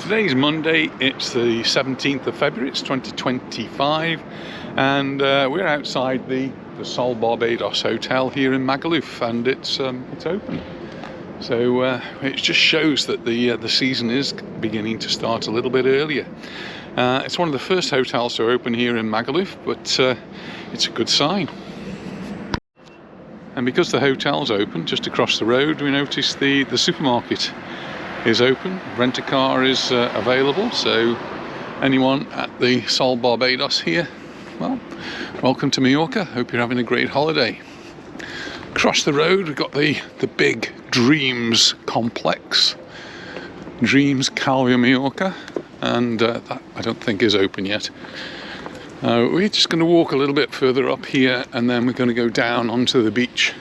Today's Monday, it's the 17th of February, it's 2025, and we're outside the Sol Barbados Hotel here in Magaluf, and it's open. So it just shows that the season is beginning to start a little bit earlier. It's one of the first hotels to open here in Magaluf, but it's a good sign. And because the hotel's open, just across the road, we noticed the supermarket is open. Rent-a-car is available, so anyone at the Sol Barbados here, well, welcome to Mallorca. Hope you're having a great holiday. Across the road we've got the big Dreams complex, Dreams Calvia Mallorca, and that I don't think is open yet. We're just going to walk a little bit further up here, and then we're going to go down onto the beach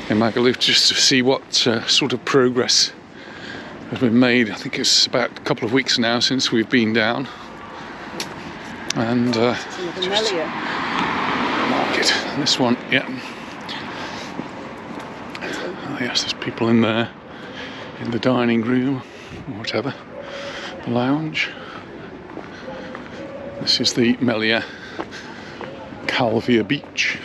in Magaluf just to see what sort of progress has been made. I think it's about a couple of weeks now since we've been down, and just market. And this one, yeah. Oh yes, there's people in there in the dining room or whatever, the lounge. This is the Calvia Beach.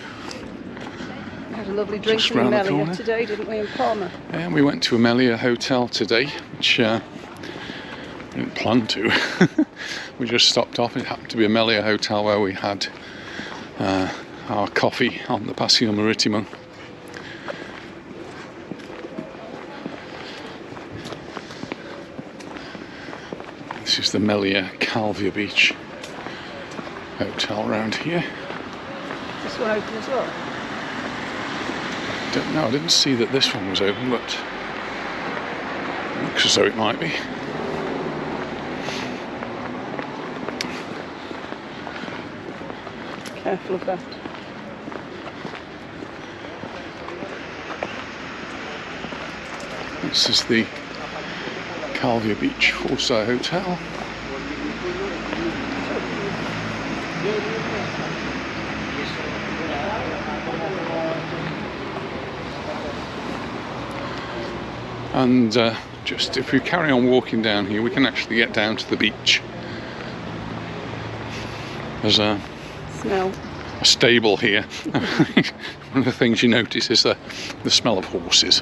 We had a lovely drink in Melia today, didn't we, in Palma? Yeah, we went to a Melia hotel today, which we didn't plan to. We just stopped off. It happened to be a Melia hotel where we had our coffee on the Paseo Maritimo. This is the Melia Calvia Beach hotel round here. This one open as well? Don't know, I didn't see that this one was open, but it looks as though it might be. Careful of that. This is the Calvia Beach 4-star hotel. And just if we carry on walking down here, we can actually get down to the beach. There's a stable here. One of the things you notice is the smell of horses.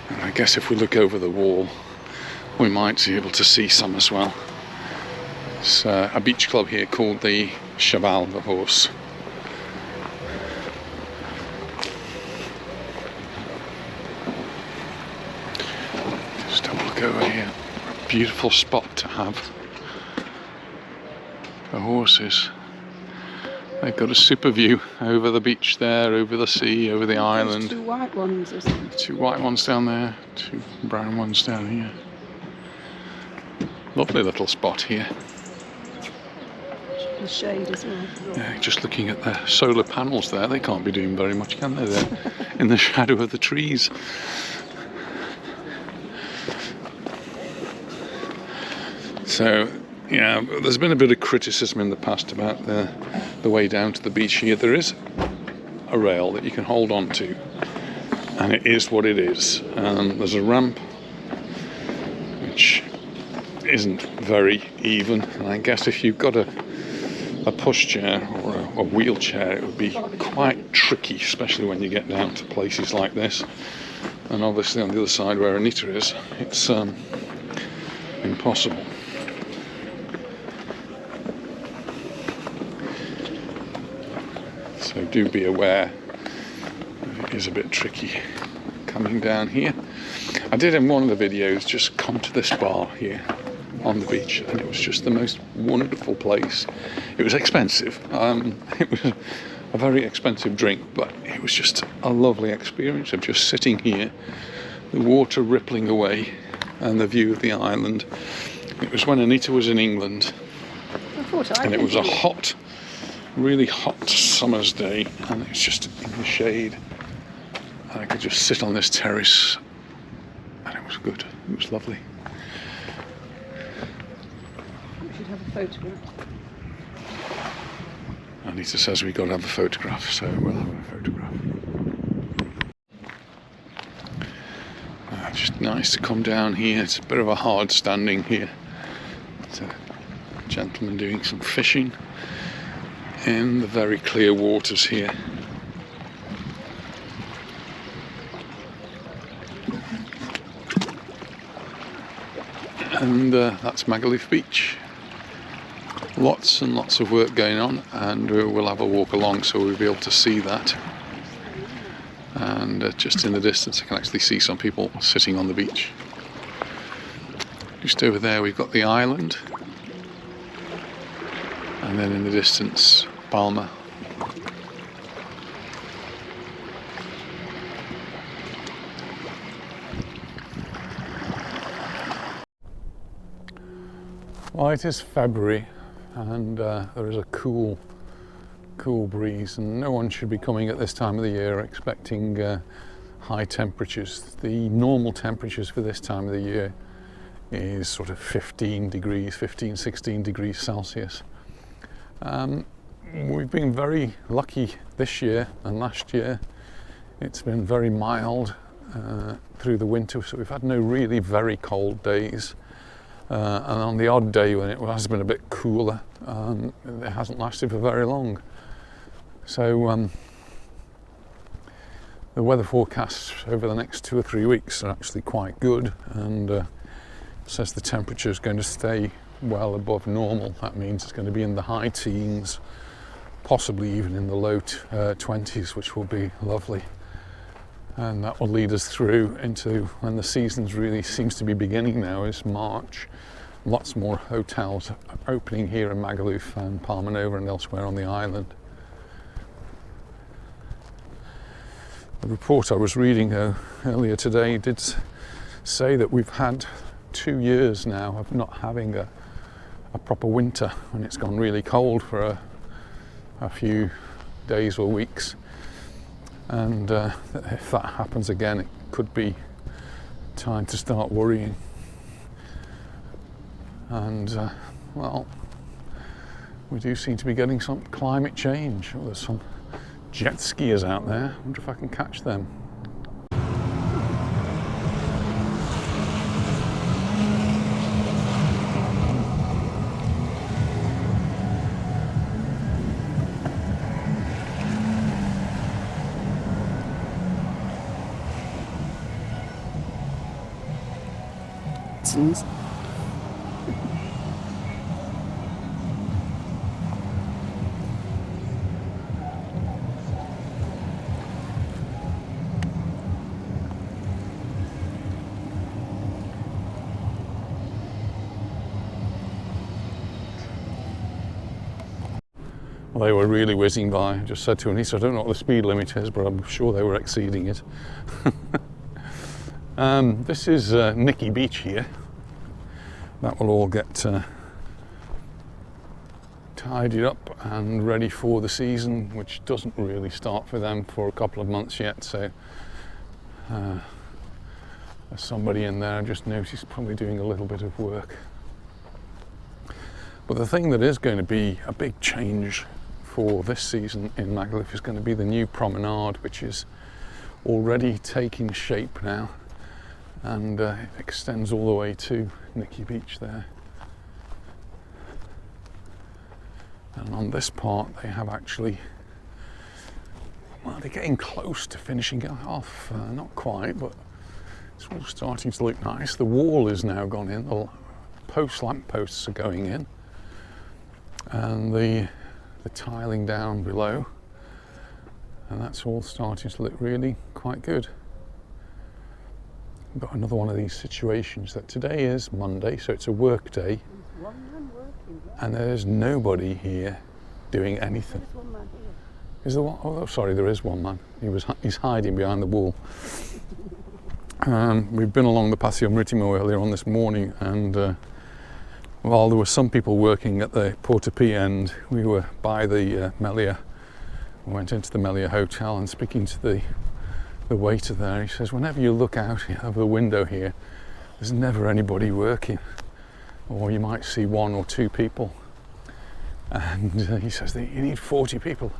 And I guess if we look over the wall, we might be able to see some as well. It's a beach club here called the Cheval, the horse. Just have a look over here. Beautiful spot to have for horses. They've got a super view over the beach there, over the sea, over the island. There's two white ones, isn't there? Two white ones down there, two brown ones down here. Lovely little spot here. The shade as well. Yeah, just looking at the solar panels there, they can't be doing very much, can they? They're in the shadow of the trees. So, yeah, there's been a bit of criticism in the past about the way down to the beach here. There is a rail that you can hold on to, and it is what it is. There's a ramp which isn't very even, and I guess if you've got a pushchair or a wheelchair, it would be quite tricky, especially when you get down to places like this. And obviously on the other side where Anita is, it's impossible. So do be aware that it is a bit tricky coming down here. I did in one of the videos just come to this bar here on the beach, and it was just the most wonderful place. It was expensive. It was a very expensive drink, but it was just a lovely experience of just sitting here, the water rippling away, and the view of the island. It was when Anita was in England, and it was a hot, really hot summer's day, and it was just in the shade. And I could just sit on this terrace, and it was good. It was lovely. We should have a photograph. Anita says we've got to have a photograph, so we'll have a photograph. Just nice to come down here. It's a bit of a hard standing here. It's a gentleman doing some fishing in the very clear waters here. And that's Magaluf Beach. Lots and lots of work going on, and we'll have a walk along so we'll be able to see that. And just in the distance I can actually see some people sitting on the beach. Just over there we've got the island, and then in the distance Palma. Well, it is February, and there is a cool breeze, and no one should be coming at this time of the year expecting high temperatures. The normal temperatures for this time of the year is sort of 16 degrees Celsius. We've been very lucky this year and last year. It's been very mild through the winter, so we've had no really very cold days. And on the odd day when it has been a bit cooler, it hasn't lasted for very long. So the weather forecasts over the next 2 or 3 weeks are actually quite good, and says the temperature is going to stay well above normal. That means it's going to be in the high teens, possibly even in the low 20s, which will be lovely. And that will lead us through into when the season really seems to be beginning now, is March. Lots more hotels opening here in Magaluf and Palma Nova and elsewhere on the island. The report I was reading earlier today did say that we've had 2 years now of not having a proper winter, when it's gone really cold for a few days or weeks. And if that happens again, it could be time to start worrying. And well, we do seem to be getting some climate change. Oh, there's some jet skiers out there. I wonder if I can catch them. Well, they were really whizzing by. I just said to him, he said, I don't know what the speed limit is, but I'm sure they were exceeding it. This is Nicky Beach here. That will all get tidied up and ready for the season, which doesn't really start for them for a couple of months yet. So there's somebody in there I just noticed probably doing a little bit of work. But the thing that is going to be a big change for this season in Magaluf is going to be the new promenade, which is already taking shape now, and it extends all the way to Nicky Beach there. And on this part they have actually, well, they're getting close to finishing it off. Not quite, but it's all starting to look nice. The wall is now gone in, the lamp posts are going in, and the tiling down below, and that's all starting to look really quite good. We've got another one of these situations that today is Monday, so it's a work day, and there's nobody here doing anything. There's one man here. Is there one? Oh, sorry, there is one man. He's hiding behind the wall. We've been along the Paseo Maritimo earlier on this morning, and while there were some people working at the Porta-P end, we were by the Melia. We went into the Melia Hotel, and speaking to the waiter there, he says, whenever you look out of the window here, there's never anybody working, or you might see 1 or 2 people. And he says that you need 40 people.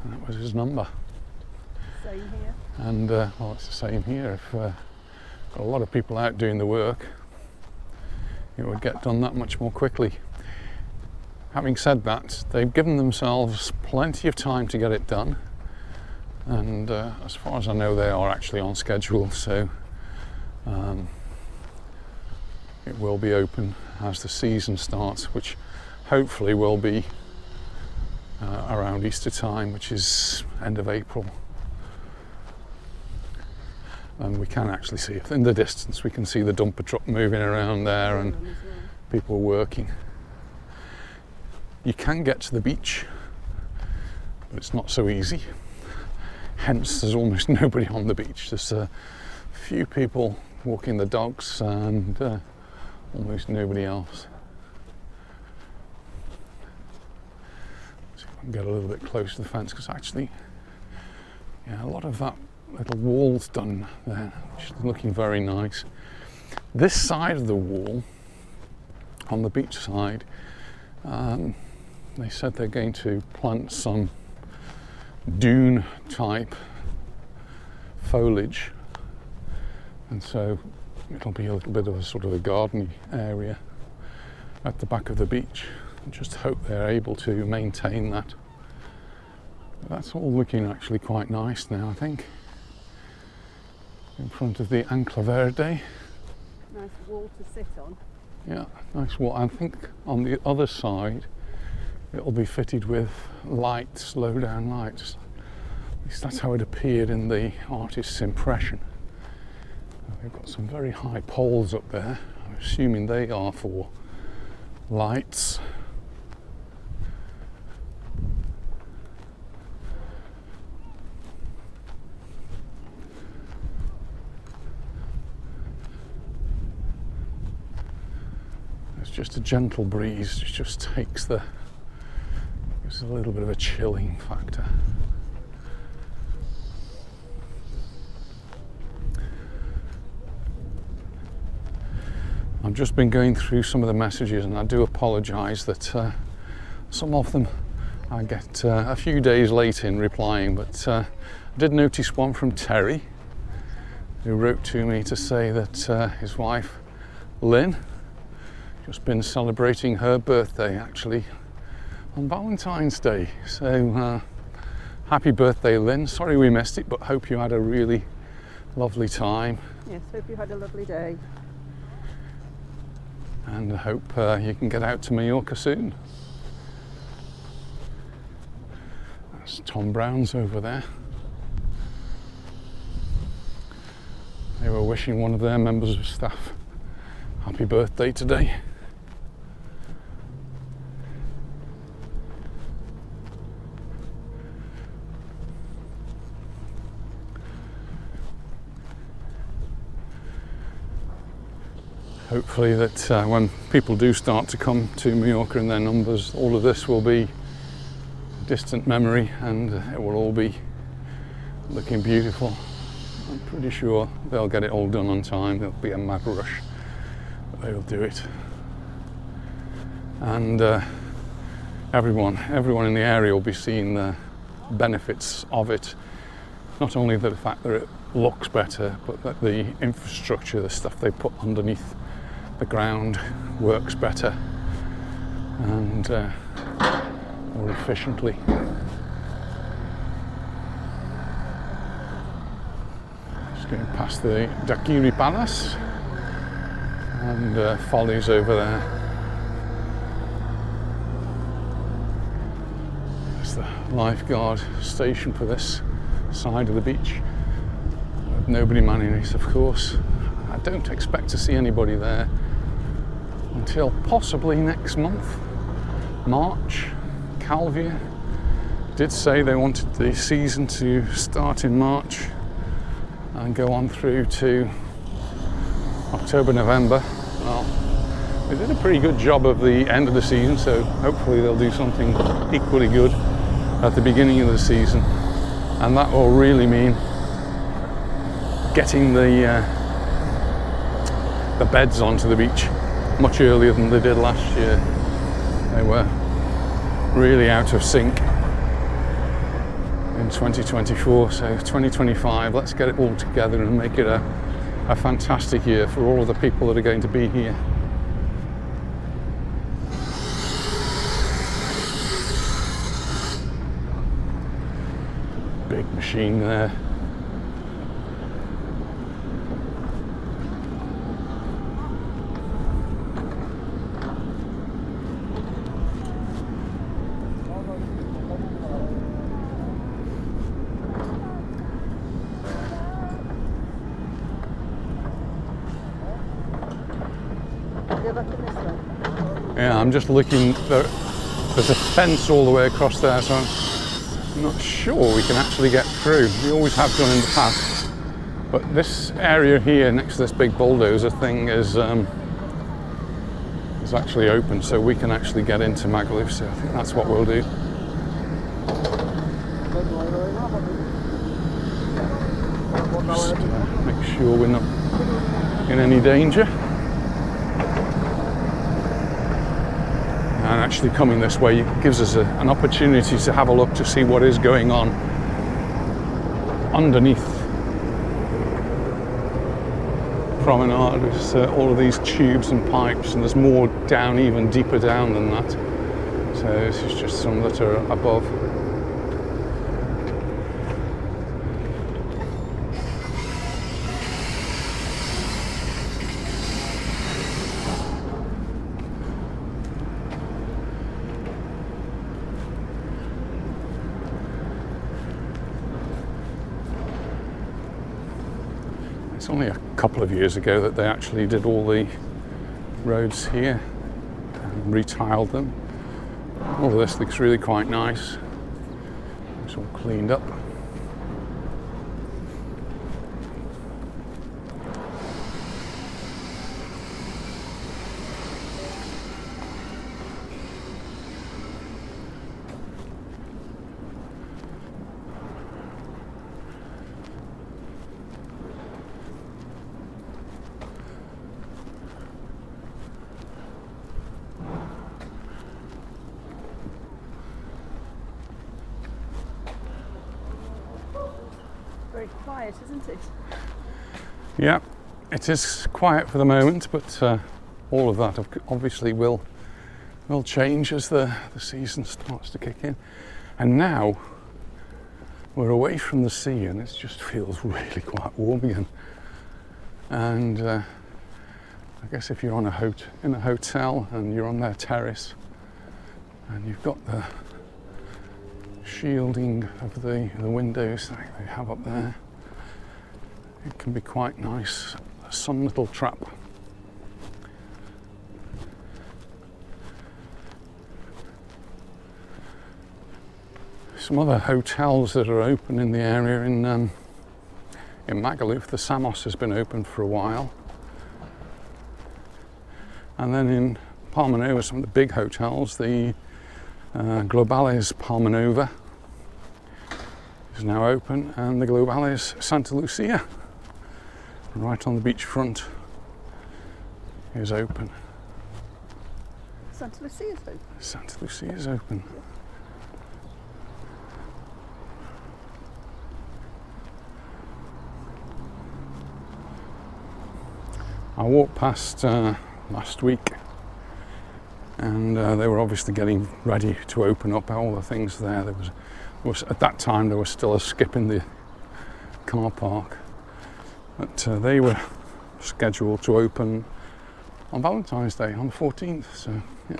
And that was his number. Same here. And well, it's the same here. If got a lot of people out doing the work, it would get done that much more quickly. Having said that, they've given themselves plenty of time to get it done, and as far as I know, they are actually on schedule, so it will be open as the season starts, which hopefully will be around Easter time, which is end of April. And we can actually see it in the distance. We can see the dumper truck moving around there and people working. You can get to the beach, but it's not so easy. Hence, there's almost nobody on the beach. There's a few people walking the dogs and almost nobody else. So I can get a little bit close to the fence, because actually, yeah, a lot of that little wall's done there, which is looking very nice. This side of the wall, on the beach side, they said they're going to plant some dune type foliage, and so it'll be a little bit of a sort of a garden area at the back of the beach. I just hope they're able to maintain that. But that's all looking actually quite nice now, I think. In front of the Ancla Verde. Nice wall to sit on. Yeah, nice wall. I think on the other side it'll be fitted with lights, low down lights. At least that's how it appeared in the artist's impression. They've got some very high poles up there. I'm assuming they are for lights. Just a gentle breeze, it just takes gives a little bit of a chilling factor. I've just been going through some of the messages, and I do apologise that some of them I get a few days late in replying, but I did notice one from Terry, who wrote to me to say that his wife Lynn just been celebrating her birthday actually on Valentine's Day. So happy birthday, Lynn. Sorry we missed it, but hope you had a really lovely time. Yes, hope you had a lovely day. And I hope you can get out to Mallorca soon. That's Tom Brown's over there. They were wishing one of their members of staff happy birthday today. Hopefully that when people do start to come to Mallorca in their numbers, all of this will be distant memory, and it will all be looking beautiful. I'm pretty sure they'll get it all done on time. There'll be a mad rush, but they will do it. And everyone in the area will be seeing the benefits of it. Not only the fact that it looks better, but that the infrastructure, the stuff they put underneath the ground, works better and more efficiently. Just going past the Dakiri Palace and Follies over there. That's the lifeguard station for this side of the beach. With nobody manning it, of course. I don't expect to see anybody there until possibly next month, March. Calvia did say they wanted the season to start in March and go on through to October, November. Well, they did a pretty good job of the end of the season, so hopefully they'll do something equally good at the beginning of the season, and that will really mean getting the beds onto the beach much earlier than they did last year. They were really out of sync in in 2024, so 2025, let's get it all together and make it a fantastic year for all of the people that are going to be here. Big machine there. Yeah, I'm just looking, there's a fence all the way across there, so I'm not sure we can actually get through. We always have done in the past. But this area here next to this big bulldozer thing is actually open, so we can actually get into Magaluf, so I think that's what we'll do. Just make sure we're not in any danger. And actually coming this way gives us an opportunity to have a look to see what is going on underneath promenade. There's all of these tubes and pipes, and there's more down, even deeper down than that. So this is just some that are above. It's only a couple of years ago that they actually did all the roads here and retiled them. All of this looks really quite nice. It's all cleaned up. Very quiet, isn't it? Yeah, it is quiet for the moment, but all of that obviously will change as the season starts to kick in. And now we're away from the sea, and it just feels really quite warm again. And I guess if you're in a hotel and you're on their terrace, and you've got the shielding of the windows like they have up there, it can be quite nice. A sun little trap. Some other hotels that are open in the area in Magaluf. The Samos has been open for a while, and then in Palma Nova, some of the big hotels, the Baleares Palma Nova is now open, and the Baleares Santa Lucia, right on the beachfront, is open. Santa Lucia's open. Santa Lucia is open. I walked past last week, and they were obviously getting ready to open up all the things there. There was at that time there was still a skip in the car park, but they were scheduled to open on Valentine's Day on the 14th. So yeah.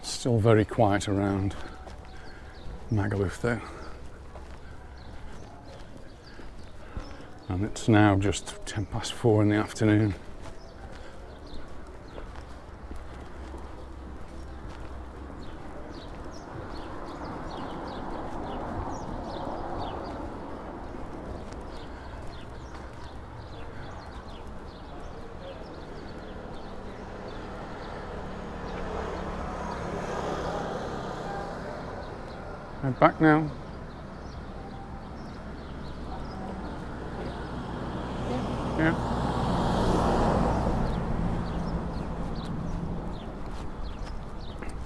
Still very quiet around Magaluf though. And it's now just 4:10 in the afternoon. I'm back now.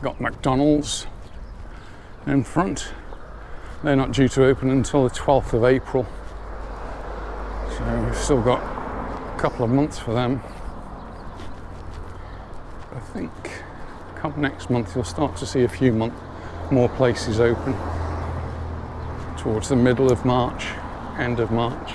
got McDonald's in front. They're not due to open until the 12th of April. So we've still got a couple of months for them. I think come next month you'll start to see a few more places open towards the middle of March, end of March.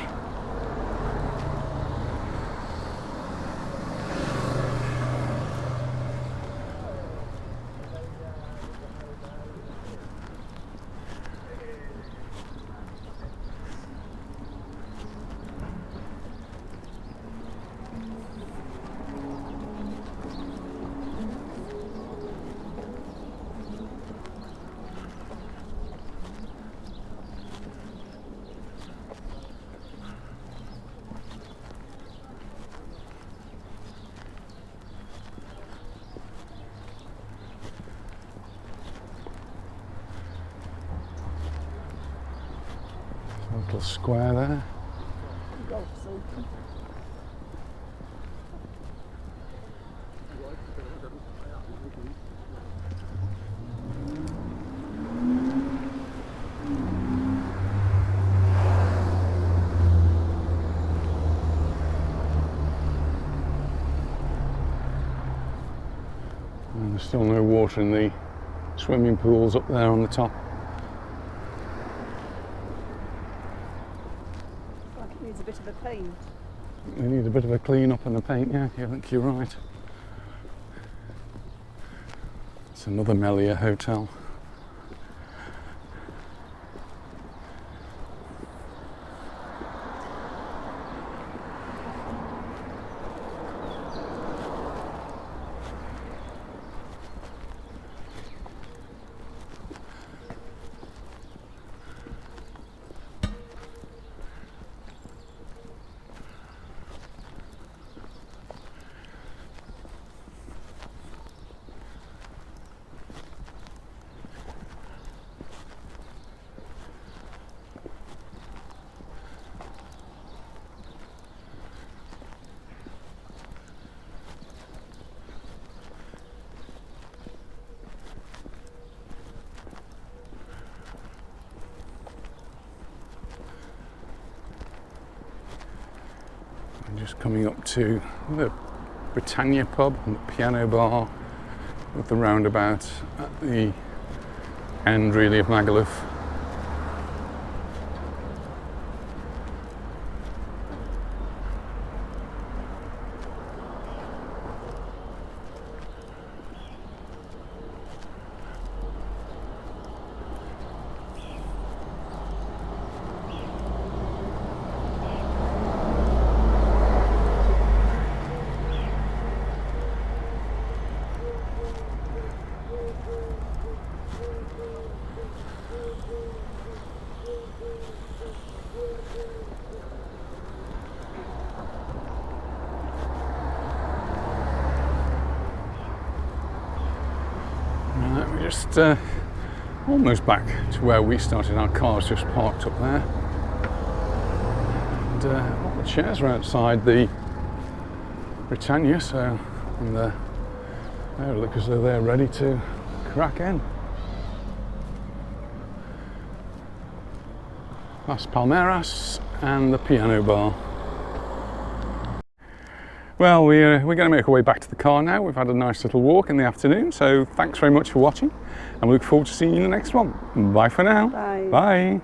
Little square there. And there's still no water in the swimming pools up there on the top. Needs a bit of a paint. They need a bit of a clean up and a paint, yeah, I think you're right. It's another Melia hotel. Just coming up to the Britannia pub and the piano bar with the roundabout at the end really of Magaluf. We're just almost back to where we started. Our car's just parked up there. And all the chairs are outside the Britannia, so they look as though they're ready to crack in. Las Palmeras and the piano bar. Well, we're going to make our way back to the car now. We've had a nice little walk in the afternoon, so thanks very much for watching, and we look forward to seeing you in the next one. Bye for now. Bye. Bye.